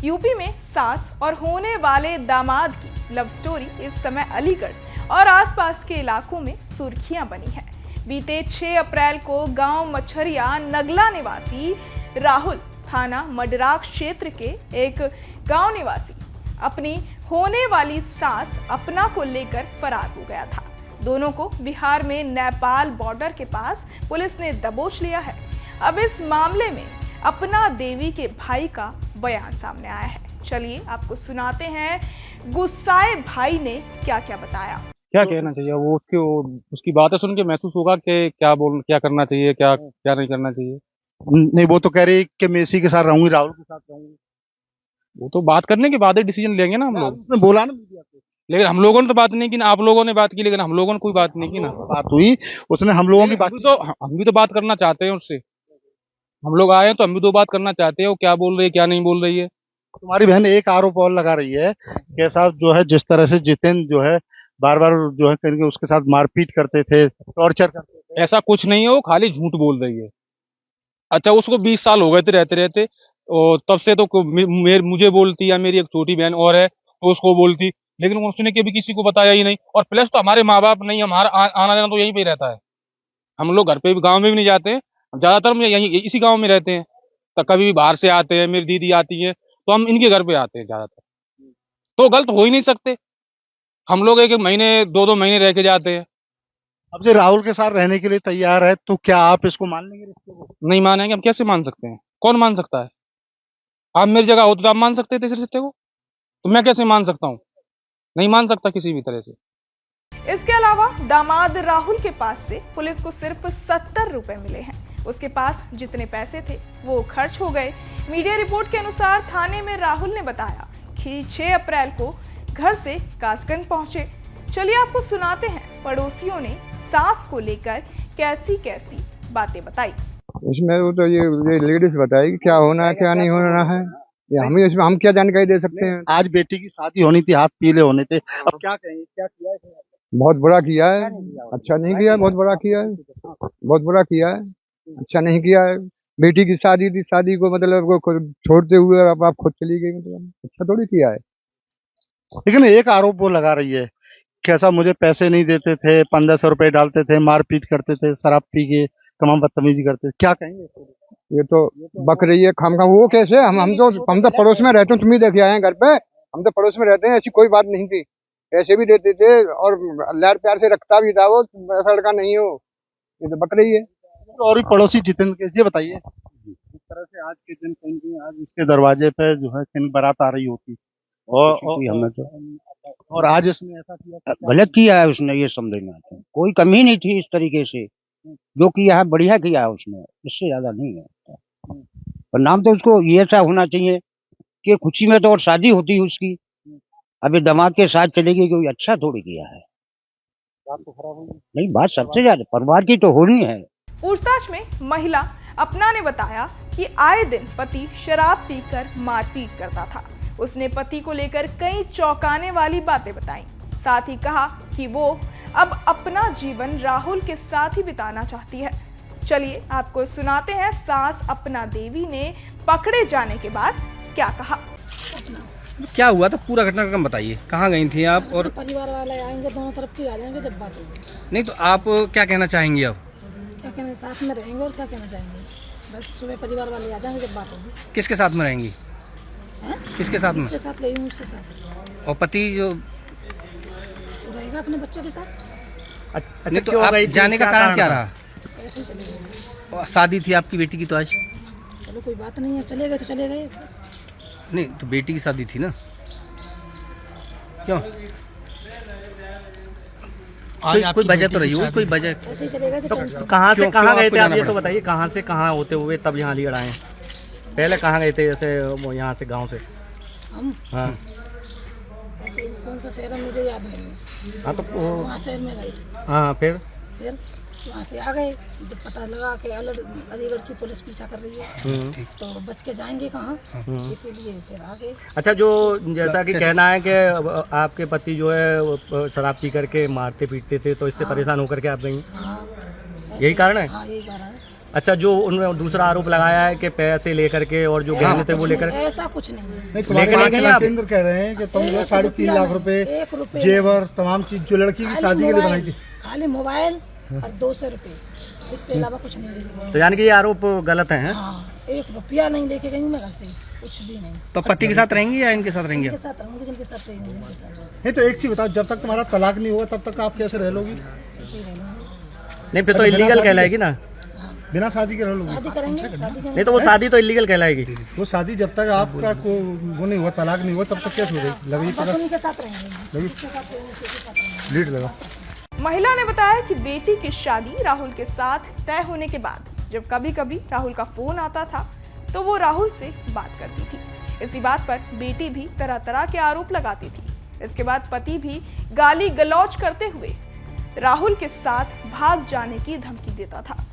UP में सास और होने वाले दामाद की लव स्टोरी इस समय अलीगढ़ और आसपास के इलाकों में सुर्खियां बनी है। बीते 6 अप्रैल को गांव मछरिया नगला निवासी राहुल थाना मडराक क्षेत्र के एक गांव निवासी अपनी होने वाली सास अपना को लेकर फरार हो गया था। दोनों को बिहार में नेपाल बॉर्डर के पास पुलिस ने दबोच लिया है। अब इस मामले में अपना देवी के भाई का बयान सामने आया है। चलिए आपको सुनाते हैं गुस्साए भाई ने क्या क्या बताया। क्या कहना चाहिए वो उसकी बातें सुन के महसूस होगा कि क्या करना चाहिए, क्या नहीं करना चाहिए। नहीं, वो तो कह रही कि मैं इसी के साथ रहूंगी, राहुल के साथ रहूंगी। वो तो बात करने के बाद ही डिसीजन लेंगे ना हम लोग। उसने बोला ना मीडिया पे, लेकिन हम लोगों ने तो बात नहीं की ना, आप लोगों ने बात की, लेकिन हम लोगों ने कोई बात नहीं की ना। बात हुई, उसने हम लोगों की बात तो हम भी तो बात करना चाहते हैं उससे। हम लोग आए हैं तो हम भी तो बात करना चाहते हैं वो क्या बोल रही है क्या नहीं बोल रही है। तुम्हारी बहन एक आरोप और लगा रही है कि साहब जो है जिस तरह से जितेंद्र जो है बार बार जो है करके उसके साथ मारपीट करते थे, टॉर्चर करते थे। ऐसा कुछ नहीं है, वो खाली झूठ बोल रही है। अच्छा, उसको 20 साल हो गए थे रहते रहते, और तब से तो मुझे बोलती है, मेरी एक छोटी बहन और है तो उसको बोलती, लेकिन उसने कभी किसी को बताया ही नहीं। और प्लस तो हमारे माँ बाप नहीं, हमारा आना जाना तो यहीं पे रहता है। हम लोग घर पे भी, गाँव में भी नहीं जाते हैं, ज्यादातर हम यहीं इसी गाँव में रहते हैं। तो कभी भी बाहर से आते हैं, मेरी दीदी आती है तो हम इनके घर पे आते हैं ज्यादातर। तो गलत हो ही नहीं सकते। हम लोग एक महीने 2 महीने रह के जाते हैं। अब जो राहुल के साथ रहने के लिए तैयार है तो क्या आप इसको मान लेंगे रिश्ते को? नहीं मानेंगे, हम कैसे मान सकते हैं? कौन मान सकता है? आप मेरी जगह होते तो आप मान सकते थे इस रिश्ते को, तो मैं कैसे मान सकता हूँ? नहीं मान सकता किसी भी तरह से। इसके अलावा दामाद राहुल के पास से पुलिस को सिर्फ 70 रुपए मिले हैं। उसके पास जितने पैसे थे वो खर्च हो गए। मीडिया रिपोर्ट के अनुसार थाने में राहुल ने बताया कि 6 अप्रैल को घर से कासगंज पहुंचे। चलिए आपको सुनाते हैं पड़ोसियों ने सास को लेकर कैसी कैसी बातें बताई। इसमें वो तो ये लेडीज बताएगी क्या होना है क्या नहीं होना है, इसमें हम क्या जानकारी दे सकते हैं। आज बेटी की शादी होनी थी, हाथ पीले होने थे, अब क्या कहेंगे, क्या किया है? बहुत बुरा किया है, अच्छा नहीं किया, बहुत बुरा किया है, बहुत बुरा किया है, अच्छा नहीं किया है। बेटी की शादी थी, शादी को मतलब छोड़ते हुए अब आप खुद चली गई, मतलब अच्छा थोड़ी किया है। लेकिन एक आरोप वो लगा रही है कैसा मुझे पैसे नहीं देते थे, 1500 रुपए डालते थे, मारपीट करते थे, शराब पी के तमाम बदतमीजी करते थे। क्या कहेंगे? ये तो बक रही है खामखा। वो कैसे? हम तो पड़ोस में रहते हैं, तुम ही देखे आए हैं घर पे, हम तो पड़ोस में रहते हैं, ऐसी कोई बात नहीं थी। ऐसे भी देते थे और लाड प्यार से रखता भी था, वो ऐसा लड़का नहीं हो। ये तो बक रही है। और भी पड़ोसी जितेंद्र के, ये बताइए जिस तरह से आज के दिन कहीं आज इसके दरवाजे पे जो है कहीं बारात आ रही होती और आज इसने ऐसा किया, गलत किया है उसने, ये समझना है। कोई कमी नहीं थी इस तरीके से, जो किया है बढ़िया किया है उसने, इससे ज्यादा नहीं है। पर नाम तो उसको ये ऐसा होना चाहिए कि खुशी में तो और शादी होती है उसकी, अभी दामाद के साथ चलेगी, कोई अच्छा थोड़ी किया है। बात तो खराब होगी। नहीं, बात सबसे ज्यादा परिवार की तो होनी है। पूछताछ में महिला अपना ने बताया कि आए दिन पति शराब पीकर मारपीट करता था। उसने पति को लेकर कई चौंकाने वाली बातें बताई। साथ ही कहा कि वो अब अपना जीवन राहुल के साथ ही बिताना चाहती है। चलिए आपको सुनाते हैं सास अपना देवी ने पकड़े जाने के बाद क्या कहा। क्या हुआ था, पूरा घटनाक्रम बताइए। कहाँ गई थी आप? और परिवार वाले आएंगे, दोनों तरफ के आ जाएंगे जब बात होगी। नहीं तो आप क्या कहना चाहेंगी अब? क्या कहना, साथ में रहेंगे और क्या कहना चाहेंगे। बस सुबह परिवार वाले आ जाएंगे जब बात होगी। किसके साथ में रहेंगी? किसके साथ में? उसके साथ गई हूँ, उसके साथ। और पति जो रहेगा अपने बच्चों के साथ। अच्छा, नहीं तो आप जाने का कारण क्या रहा? ऐसे ही चले गए। और शादी थी आपकी बेटी की तो आज? चलो कोई बात नहीं है, चले गए तो चले गए बस। नहीं तो बेटी की शादी थी ना, क्यों? कोई वजह तो रही होगी, कोई वजह। ऐसे ही चले गए थे। कहाँ से कहाँ गए थे आप, ये तो बताइए। कहाँ से कहाँ होते हुए तब यहाँ अलीगढ़ आए? पहले कहाँ गए थे, जैसे यहाँ से गांव से? हम हाँ ऐसे कौन सा शहर है मुझे याद नहीं है। हाँ तो वहाँ शहर में गए थे। हाँ फिर वहाँ से आ गए, जब पता लगा कि अलीगढ़ की पुलिस पीछा कर रही है तो बच के जाएंगे कहाँ, इसीलिए फिर आ गए। अच्छा, जो जैसा कि कहना है कि आपके पति जो है वो शराब पी करके मारते पीटते थे, तो इससे परेशान होकर के आप गई, हाँ, यही कारण है? हाँ यही कारण है। अच्छा, जो उन्होंने दूसरा आरोप लगाया है कि पैसे लेकर के और जो गहने थे वो लेकर, ऐसा कुछ नहीं है। नहीं, तुम्हारे लेकिन माँ आप- केंद्र कह रहे हैं कि तुम जो 3.5 लाख रुपए 1 रुपए जेवर तमाम चीज जो लड़की की खाली शादी के लिए मोबाइल- बनाई थी। खाली मोबाइल और 200 रुपए, इससे अलावा कुछ नहीं लेके गई। तो यानी कि ये आरोप गलत हैं? हाँ, 1 रुपया नहीं लेके गई हूँ मैं घर से, कुछ भी नहीं। तो पति के साथ रहेंगी या इनके साथ रहेंगे? उनके साथ रहूंगी, जिनके साथ रही हूँ उनके साथ नहीं तो एक चीज बताओ, जब तक तुम्हारा तलाक नहीं होगा तब तक आप कैसे रह लोगी? ऐसे ही रह लूंगी। नहीं, फिर तो बिना इलीगल शादी कहलाएगी ना। बिना शादी के रह लोगी? शादी करेंगे, शादी करेंगे। नहीं तो वो शादी तो इलीगल कहलाएगी। वो शादी जब तक आपका को वो नहीं हुआ, तलाक नहीं हुआ, तब तक कैसे हो जाएगी? लगी बस उन्हीं के साथ रहेंगे, उनके साथ रहेंगे, उनके साथ रहेंगे। लीड लगा। महिला ने बताया कि बेटी की शादी राहुल के साथ तय होने के बाद जब कभी कभी राहुल का फोन आता था तो वो राहुल से बात करती थी। इसी बात पर बेटी भी तरह तरह के आरोप लगाती थी। इसके बाद पति भी गाली गलौज करते हुए राहुल के साथ भाग जाने की धमकी देता था।